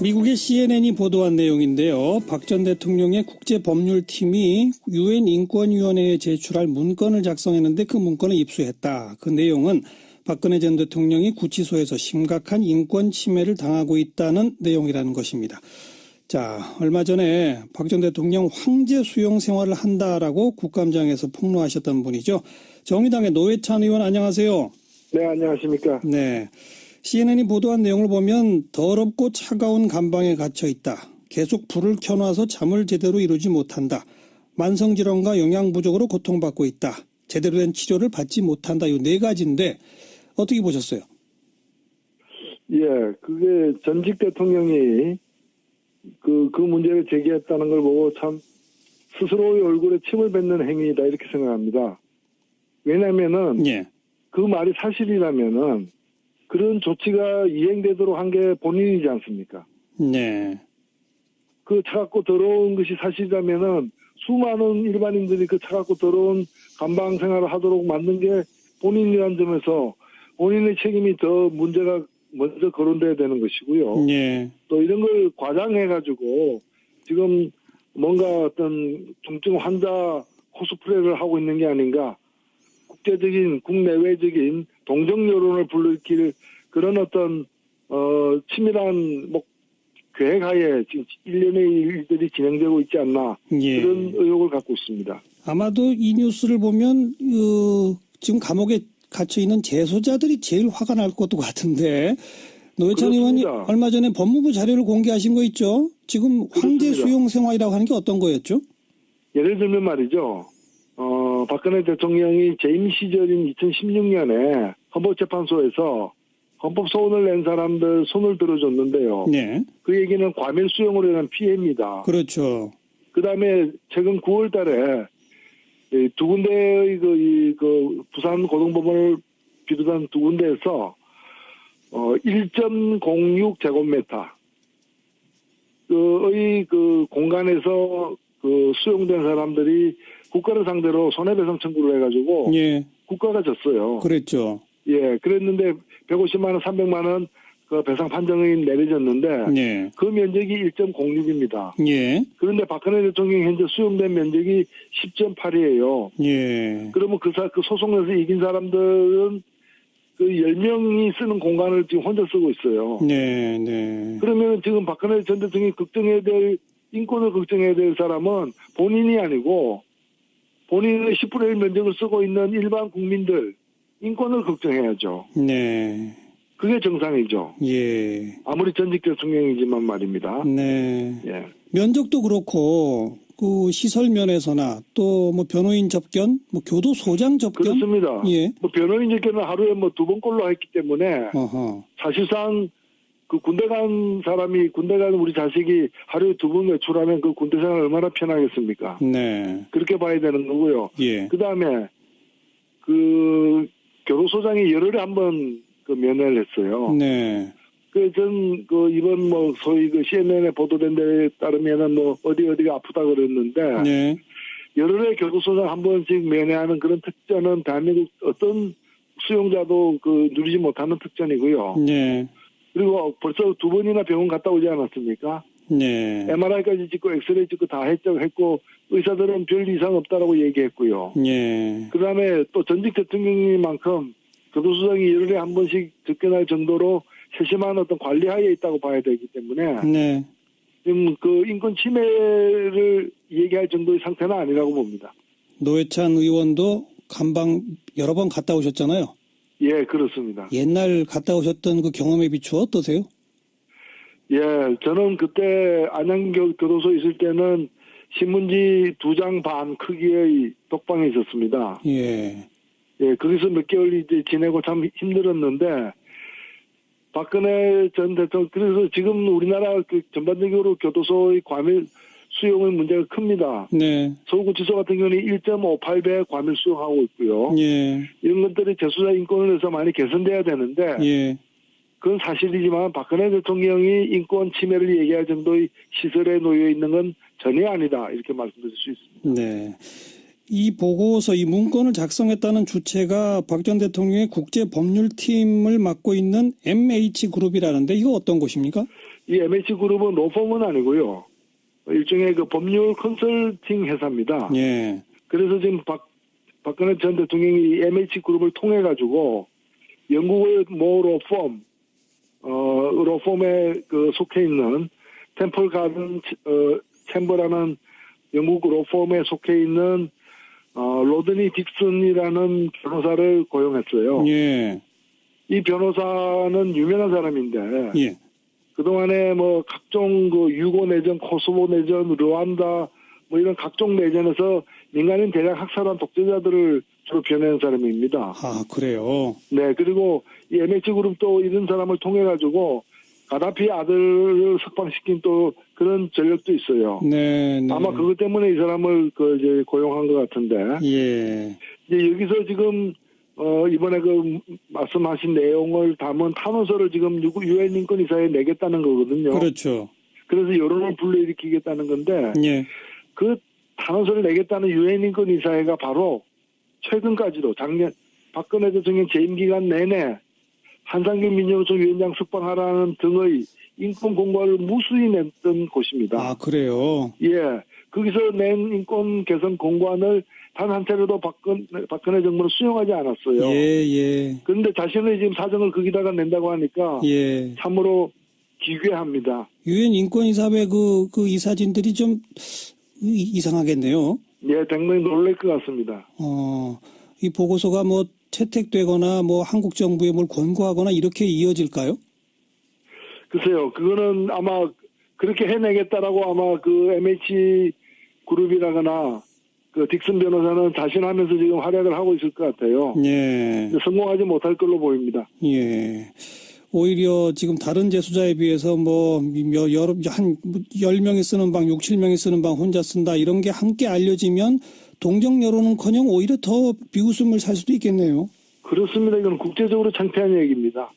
미국의 CNN이 보도한 내용인데요. 박 전 대통령의 국제법률팀이 유엔 인권위원회에 제출할 문건을 작성했는데 그 문건을 입수했다. 그 내용은 박근혜 전 대통령이 구치소에서 심각한 인권 침해를 당하고 있다는 내용이라는 것입니다. 자, 얼마 전에 박 전 대통령 황제 수용 생활을 한다라고 국감장에서 폭로하셨던 분이죠. 정의당의 노회찬 의원 안녕하세요. 네, 안녕하십니까. 네. CNN이 보도한 내용을 보면 더럽고 차가운 감방에 갇혀 있다. 계속 불을 켜놔서 잠을 제대로 이루지 못한다. 만성질환과 영양 부족으로 고통받고 있다. 제대로 된 치료를 받지 못한다. 이 네 가지인데 어떻게 보셨어요? 예, 그게 전직 대통령이 그 문제를 제기했다는 걸 보고 참 스스로의 얼굴에 침을 뱉는 행위이다 이렇게 생각합니다. 왜냐면은 그 말이 사실이라면은 그런 조치가 이행되도록 한 게 본인이지 않습니까? 네. 그 차갑고 더러운 것이 사실이라면은 수많은 일반인들이 그 차갑고 더러운 감방 생활을 하도록 만든 게 본인이라는 점에서 본인의 책임이 더 문제가 먼저 거론돼야 되는 것이고요. 또 이런 걸 과장해가지고 지금 뭔가 어떤 중증 환자 코스프레를 하고 있는 게 아닌가. 국제적인 국내외적인 동정 여론을 불러일으킬 그런 어떤 치밀한 계획하에 지금 일련의 일들이 진행되고 있지 않나 그런 의혹을 갖고 있습니다. 아마도 이 뉴스를 보면 지금 감옥에 갇혀 있는 재소자들이 제일 화가 날 것도 같은데 노회찬 의원이 얼마 전에 법무부 자료를 공개하신 거 있죠? 지금 황제 수용 생활이라고 하는 게 어떤 거였죠? 예를 들면 말이죠. 박근혜 대통령이 재임 시절인 2016년에 헌법재판소에서 헌법소원을 낸 사람들 손을 들어줬는데요. 네. 그 얘기는 과밀 수용으로 인한 피해입니다. 그렇죠. 그 다음에 최근 9월 달에 두 군데의 그 부산 고등법원을 비롯한 두 군데에서 1.06 제곱미터 그 공간에서 그 수용된 사람들이 국가를 상대로 손해배상 청구를 해가지고 국가가 졌어요. 그랬죠. 예, 그랬는데 150만 원, 300만 원 그 배상 판정이 내려졌는데 그 면적이 1.06입니다. 그런데 박근혜 대통령이 현재 수용된 면적이 10.8이에요. 그러면 그 소송에서 이긴 사람들은 그 10명이 쓰는 공간을 지금 혼자 쓰고 있어요. 그러면 지금 박근혜 전 대통령이 걱정해야 될 인권을 걱정해야 될 사람은 본인이 아니고 본인의 10분의 1 면적을 쓰고 있는 일반 국민들 인권을 걱정해야죠. 그게 정상이죠. 아무리 전직 대통령이지만 말입니다. 면적도 그렇고 그 시설 면에서나 또 뭐 변호인 접견, 뭐 교도소장 접견 그렇습니다. 뭐 변호인 접견은 하루에 뭐 2번꼴로 했기 때문에 사실상 그 군대 간 우리 자식이 하루에 2번 외출하면 그 군대 생활 얼마나 편하겠습니까? 그렇게 봐야 되는 거고요. 그 다음에 그 교도소장이 열흘에 한 번 그 면회를 했어요. 이번 뭐 소위 그 CNN에 보도된 데에 따르면은 뭐 어디가 아프다 그랬는데 열흘에 교도소장 한 번씩 면회하는 그런 특전은 대한민국 어떤 수용자도 그 누리지 못하는 특전이고요. 그리고 벌써 2번이나 병원 갔다 오지 않았습니까? MRI까지 찍고 엑스레이 찍고 다 했고 의사들은 별 이상 없다라고 얘기했고요. 그다음에 또 전직 대통령님만큼 교도소장이 열흘에 한 번씩 접견할 정도로 세심한 어떤 관리하에 있다고 봐야 되기 때문에 지금 그 인권 침해를 얘기할 정도의 상태는 아니라고 봅니다. 노회찬 의원도 감방 여러 번 갔다 오셨잖아요. 예, 그렇습니다. 옛날 갔다 오셨던 그 경험에 비추어 어떠세요? 예, 저는 그때 안양교도소에 있을 때는 신문지 2장 반 크기의 독방에 있었습니다. 거기서 몇 개월 이제 지내고 참 힘들었는데 박근혜 전 대통령 그래서 지금 우리나라 그 전반적으로 교도소의 과밀 수용의 문제가 큽니다. 서울구치소 같은 경우는 1.58배 과밀 수용하고 있고요. 이런 것들이 재수자 인권을 위해서 많이 개선돼야 되는데 그건 사실이지만 박근혜 대통령이 인권 침해를 얘기할 정도의 시설에 놓여 있는 건 전혀 아니다 이렇게 말씀드릴 수 있습니다. 이 보고서, 이 문건을 작성했다는 주체가 박 전 대통령의 국제법률팀을 맡고 있는 MH그룹이라는데 이거 어떤 곳입니까? 이 MH그룹은 로펌은 아니고요. 일종의 그 법률 컨설팅 회사입니다. 예. 그래서 지금 박근혜 전 대통령이 MH그룹을 통해 가지고 영국의 모 로펌에 그 속해 있는 템플 가든 챔버라는 영국 로펌에 속해 있는 로드니 딕슨이라는 변호사를 고용했어요. 예. 이 변호사는 유명한 사람인데 예. 그동안에 뭐 각종 그 유고 내전, 코소보 내전, 르완다 뭐 이런 각종 내전에서 민간인 대량 학살한 독재자들을 주로 변호한 사람입니다. 아, 그래요? 네, 그리고 이 MH그룹도 이런 사람을 통해 가지고 가다피 아들을 석방시킨 또 그런 전력도 있어요. 네, 네. 아마 그것 때문에 이 사람을 이제 고용한 것 같은데. 예. 이제 여기서 지금 이번에 그 말씀하신 내용을 담은 탄원서를 지금 유엔 인권이사에 내겠다는 거거든요. 그렇죠. 그래서 여론을 불러일으키겠다는 건데 예. 그 탄원서를 내겠다는 유엔 인권이사회가 바로 최근까지도 작년 박근혜 대통령 재임 기간 내내 한상균 민주노총 위원장 석방하라는 등의 인권 공고를 무수히 냈던 곳입니다. 아, 그래요? 예. 거기서 낸 인권 개선 공고안을 단 한 차례도 박근혜 정부는 수용하지 않았어요. 예, 예. 그런데 자신의 지금 사정을 거기다가 낸다고 하니까 예. 참으로 기괴합니다. 유엔 인권이사회 그 이 사진들이 좀 이상하겠네요. 예, 당연히 놀랄 것 같습니다. 이 보고서가 뭐 채택되거나 뭐 한국 정부에 뭘 권고하거나 이렇게 이어질까요? 글쎄요, 그거는 아마 그렇게 해내겠다라고 아마 그 MH 그룹이라거나 그 딕슨 변호사는 자신하면서 지금 활약을 하고 있을 것 같아요. 예. 성공하지 못할 걸로 보입니다. 예. 오히려 지금 다른 재수자에 비해서 한 10명이 쓰는 방, 6, 7명이 쓰는 방 혼자 쓴다 이런 게 함께 알려지면 동정 여론은커녕 오히려 더 비웃음을 살 수도 있겠네요. 그렇습니다. 이건 국제적으로 창피한 얘기입니다.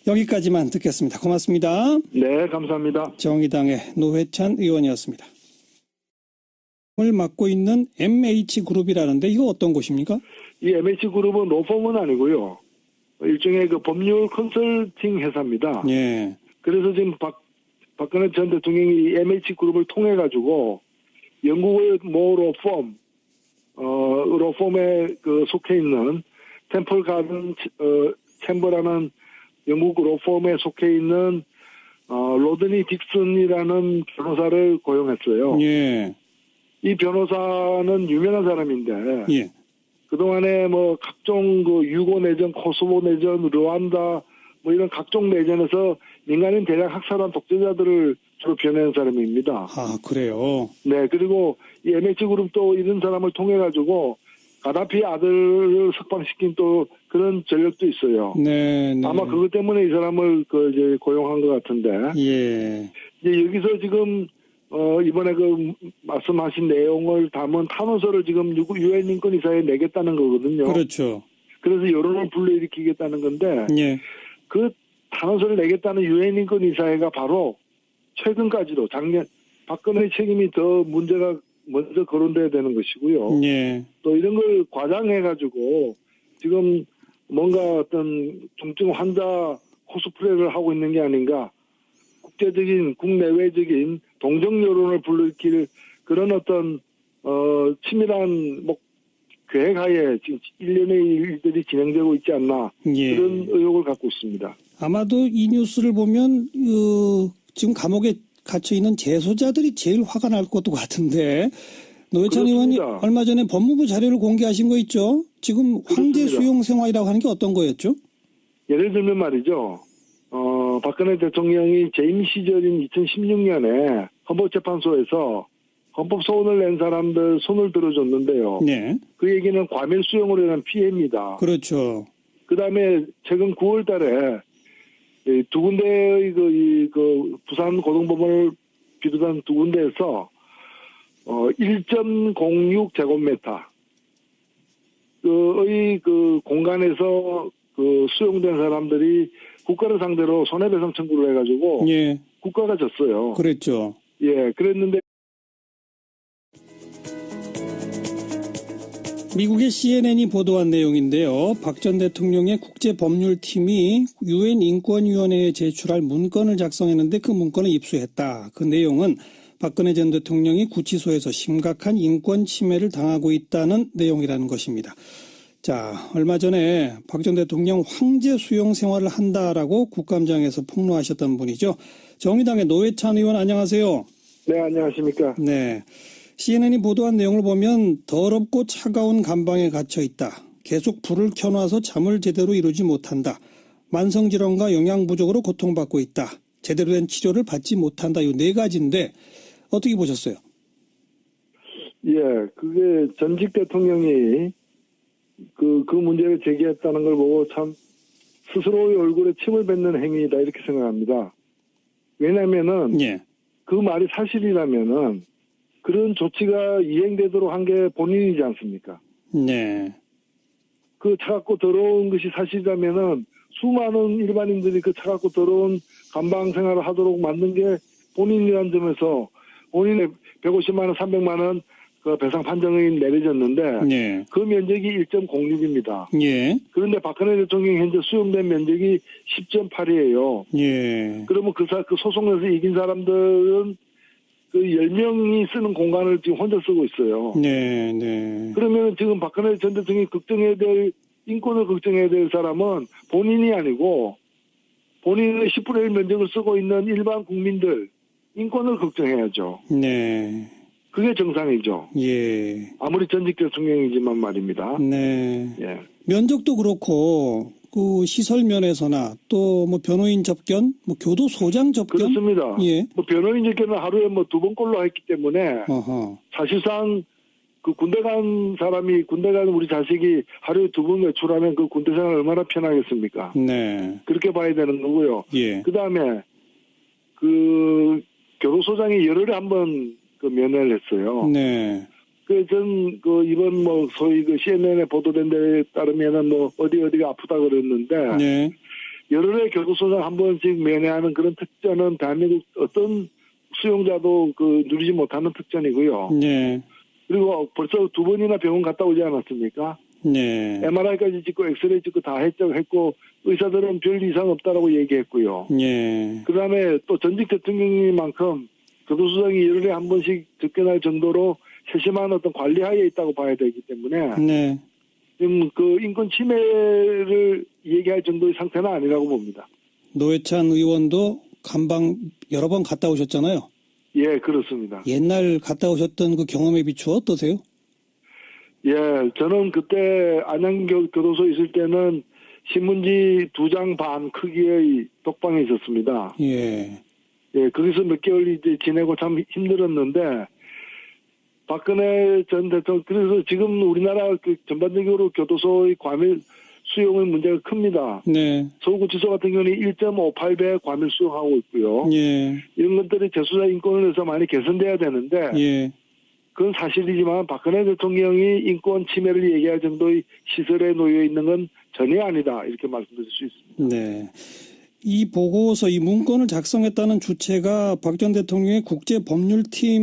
여기까지만 듣겠습니다. 고맙습니다. 네, 감사합니다. 정의당의 노회찬 의원이었습니다. 을 맡고 있는 MH그룹이라는데 이거 어떤 곳입니까? 이 MH그룹은 로펌은 아니고요. 일종의 그 법률 컨설팅 회사입니다. 예. 그래서 지금 박근혜 전 대통령이 MH그룹을 통해 가지고 영국의 모 로펌에 그 속해 있는 템플 가든 챔버라는 영국 로펌에 속해 있는 로드니 딕슨이라는 변호사를 고용했어요. 예. 이 변호사는 유명한 사람인데 예. 그동안에 뭐 각종 그 유고 내전, 코소보 내전, 르완다 뭐 이런 각종 내전에서 민간인 대량 학살한 독재자들을 주로 변호한 사람입니다. 아, 그래요? 네, 그리고 이 MH그룹도 이런 사람을 통해 가지고 가다피 아들을 석방시킨 또 그런 전력도 있어요. 네, 네. 아마 그것 때문에 이 사람을 이제 고용한 것 같은데. 예. 이제 여기서 지금 이번에 그 말씀하신 내용을 담은 탄원서를 지금 유엔 인권이사에 내겠다는 거거든요. 그렇죠. 그래서 여론을 불러일으키겠다는 건데 예. 그 탄원서를 내겠다는 유엔 인권이사회가 바로 최근까지도 작년 박근혜 책임이 더 문제가 먼저 거론돼야 되는 것이고요. 예. 또 이런 걸 과장해가지고 지금 뭔가 어떤 중증 환자 코스프레를 하고 있는 게 아닌가. 국제적인 국내외적인 동정 여론을 불러일으킬 그런 어떤 치밀한 계획하에 지금 일련의 일들이 진행되고 있지 않나. 예. 그런 의혹을 갖고 있습니다. 아마도 이 뉴스를 보면 지금 감옥에 갇혀 있는 재소자들이 제일 화가 날 것도 같은데 노회찬 의원이 얼마 전에 법무부 자료를 공개하신 거 있죠? 지금 황제 수용 생활이라고 하는 게 어떤 거였죠? 예를 들면 말이죠. 박근혜 대통령이 재임 시절인 2016년에 헌법재판소에서 헌법 소원을 낸 사람들 손을 들어줬는데요. 네. 그 얘기는 과밀 수용으로 인한 피해입니다. 그렇죠. 그다음에 최근 9월 달에 두 군데의 부산 고등법원을 비롯한 두 군데에서 1.06 제곱미터 의 공간에서 수용된 사람들이 국가를 상대로 손해배상 청구를 해가지고 예. 국가가 졌어요. 그랬죠. 예, 그랬는데 미국의 CNN이 보도한 내용인데요. 박 전 대통령의 국제법률팀이 유엔 인권위원회에 제출할 문건을 작성했는데 그 문건을 입수했다. 그 내용은 박근혜 전 대통령이 구치소에서 심각한 인권 침해를 당하고 있다는 내용이라는 것입니다. 자, 얼마 전에 박 전 대통령 황제 수용 생활을 한다라고 국감장에서 폭로하셨던 분이죠. 정의당의 노회찬 의원 안녕하세요. 네, 안녕하십니까. 네. CNN이 보도한 내용을 보면 더럽고 차가운 감방에 갇혀 있다. 계속 불을 켜놔서 잠을 제대로 이루지 못한다. 만성질환과 영양 부족으로 고통받고 있다. 제대로 된 치료를 받지 못한다. 이 네 가지인데 어떻게 보셨어요? 예, 그게 전직 대통령이 그 문제를 제기했다는 걸 보고 참 스스로의 얼굴에 침을 뱉는 행위이다 이렇게 생각합니다. 왜냐면은 예. 그 말이 사실이라면은 그런 조치가 이행되도록 한 게 본인이지 않습니까? 네. 그 차갑고 더러운 것이 사실이라면은 수많은 일반인들이 그 차갑고 더러운 감방 생활을 하도록 만든 게 본인이라는 점에서 본인의 150만 원, 300만 원 그 배상 판정이 내려졌는데 예. 그 면적이 1.06입니다. 예. 그런데 박근혜 대통령이 현재 수용된 면적이 10.8이에요. 예. 그러면 그 소송에서 이긴 사람들은 그 10명이 쓰는 공간을 지금 혼자 쓰고 있어요. 네, 네. 그러면 지금 박근혜 전 대통령이 걱정해야 될, 인권을 걱정해야 될 사람은 본인이 아니고 본인의 10분의 1 면적을 쓰고 있는 일반 국민들, 인권을 걱정해야죠. 네. 그게 정상이죠. 예. 아무리 전직 대통령이지만 말입니다. 네. 예. 면적도 그렇고 그 시설 면에서나 또 뭐 변호인 접견, 뭐 교도소장 접견 그렇습니다. 예. 뭐 변호인 접견은 하루에 뭐 2번꼴로 했기 때문에 어허. 사실상 그 군대 간 사람이 군대 간 우리 자식이 하루에 2번 외출하면 그 군대 생활 얼마나 편하겠습니까? 네. 그렇게 봐야 되는 거고요. 예. 그 다음에 그 교도소장이 열흘에 한 번 그 면회를 했어요. 네. 전 이번 뭐 소위 그 CNN에 보도된 데에 따르면은 뭐 어디가 아프다 그랬는데 네. 열흘에 교도소장 한 번씩 면회하는 그런 특전은 대한민국 어떤 수용자도 그 누리지 못하는 특전이고요. 네. 그리고 벌써 2번이나 병원 갔다 오지 않았습니까? 네. MRI까지 찍고 엑스레이 찍고 다 했고 의사들은 별 이상 없다라고 얘기했고요. 예. 그다음에 또 전직 대통령님만큼 교도소장이 열흘에 한 번씩 접견할 정도로 세심한 어떤 관리하에 있다고 봐야 되기 때문에 네. 지금 그 인권 침해를 얘기할 정도의 상태는 아니라고 봅니다. 노회찬 의원도 감방 여러 번 갔다 오셨잖아요. 예, 그렇습니다. 옛날 갔다 오셨던 그 경험에 비추어 어떠세요? 예, 저는 그때 안양교도소에 있을 때는 신문지 2장 반 크기의 독방에 있었습니다. 예. 예, 거기서 몇 개월 이제 지내고 참 힘들었는데, 박근혜 전 대통령, 그래서 지금 우리나라 그 전반적으로 교도소의 과밀 수용의 문제가 큽니다. 네. 서울구치소 같은 경우는 1.58배 과밀 수용하고 있고요. 예. 이런 것들이 재수자 인권을 위해서 많이 개선돼야 되는데, 예. 그건 사실이지만 박근혜 대통령이 인권 침해를 얘기할 정도의 시설에 놓여 있는 건 전혀 아니다. 이렇게 말씀드릴 수 있습니다. 네. 이 보고서, 이 문건을 작성했다는 주체가 박 전 대통령의 국제법률팀